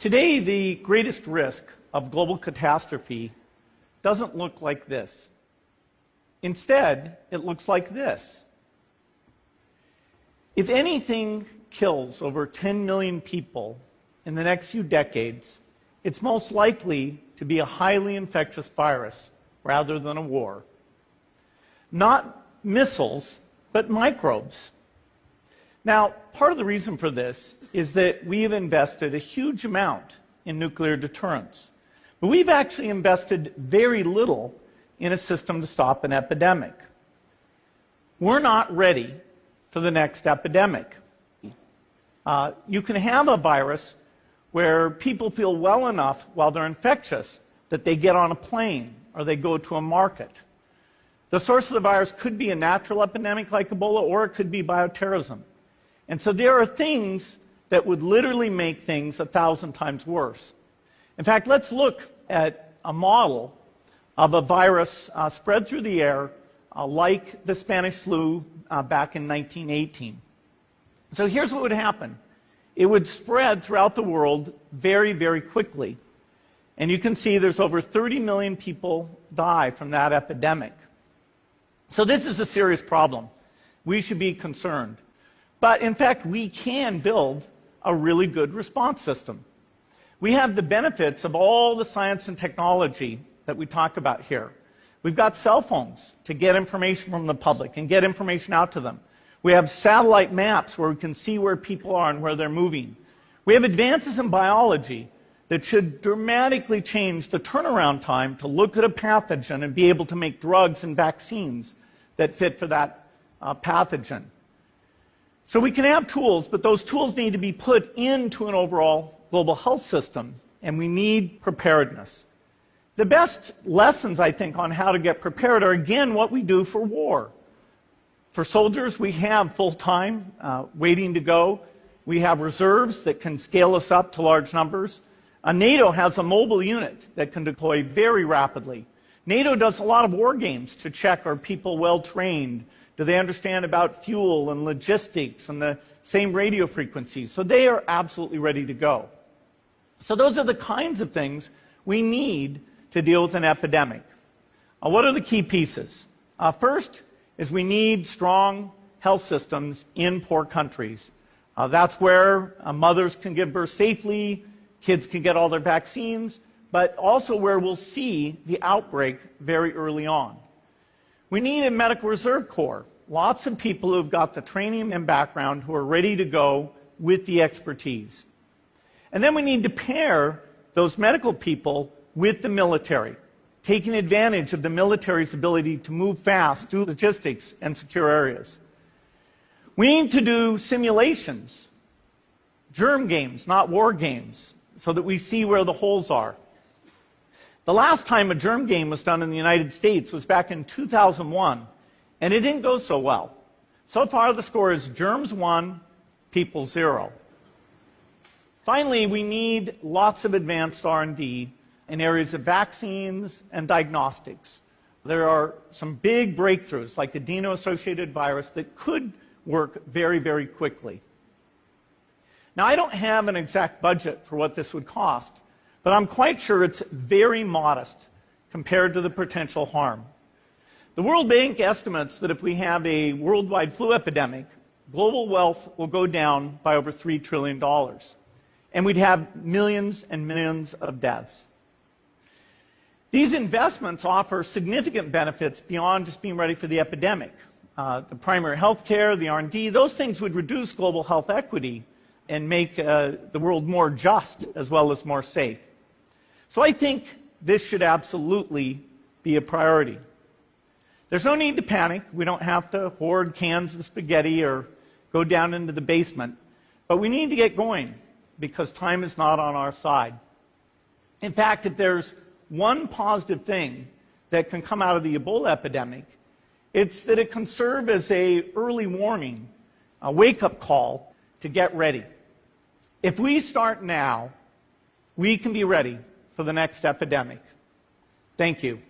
Today, the greatest risk of global catastrophe doesn't look like this. Instead, it looks like this. If anything kills over 10 million people in the next few decades, it's most likely to be a highly infectious virus rather than a war. Not missiles, but microbes. Now, part of the reason for this is that we have invested a huge amount in nuclear deterrence. But we've actually invested very little in a system to stop an epidemic. We're not ready for the next epidemic. You can have a virus where people feel well enough while they're infectious that they get on a plane or they go to a market. The source of the virus could be a natural epidemic like Ebola, or it could be bioterrorism. And so there are things that would literally make things 1,000 times worse. In fact, let's look at a model of a virus spread through the air like the Spanish flu back in 1918. So here's what would happen. It would spread throughout the world very, very quickly. And you can see there's over 30 million people die from that epidemic. So this is a serious problem. We should be concerned. But in fact, we can build a really good response system. We have the benefits of all the science and technology that we talk about here. We've got cell phones to get information from the public and get information out to them. We have satellite maps where we can see where people are and where they're moving. We have advances in biology that should dramatically change the turnaround time to look at a pathogen and be able to make drugs and vaccines that fit for that pathogen. So we can have tools, but those tools need to be put into an overall global health system, and we need preparedness. The best lessons, I think, on how to get prepared are, again, what we do for war. For soldiers, we have full-time waiting to go. We have reserves that can scale us up to large numbers. NATO has a mobile unit that can deploy very rapidly. NATO does a lot of war games to check, are people well trained? Do they understand about fuel and logistics and the same radio frequencies? So they are absolutely ready to go. So those are the kinds of things we need to deal with an epidemic. What are the key pieces? First is we need strong health systems in poor countries. That's where mothers can give birth safely, kids can get all their vaccines, but also where we'll see the outbreak very early on. We need a medical reserve corps, lots of people who've got the training and background who are ready to go with the expertise. And then we need to pair those medical people with the military, taking advantage of the military's ability to move fast, do logistics, and secure areas. We need to do simulations, germ games, not war games, so that we see where the holes are. The last time a germ game was done in the United States was back in 2001, and it didn't go so well. So far, the score is germs 1, people 0. Finally, we need lots of advanced R&D in areas of vaccines and diagnostics. There are some big breakthroughs, like adeno-associated virus, that could work very, very quickly. Now, I don't have an exact budget for what this would cost, but I'm quite sure it's very modest compared to the potential harm. The World Bank estimates that if we have a worldwide flu epidemic, global wealth will go down by over $3 trillion, and we'd have millions and millions of deaths. These investments offer significant benefits beyond just being ready for the epidemic. The primary health care, the R&D, those things would reduce global health equity and make the world more just as well as more safe. So I think this should absolutely be a priority. There's no need to panic. We don't have to hoard cans of spaghetti or go down into the basement. But we need to get going because time is not on our side. In fact, if there's one positive thing that can come out of the Ebola epidemic, it's that it can serve as an early warning, a wake-up call to get ready. If we start now, we can be ready for the next epidemic. Thank you.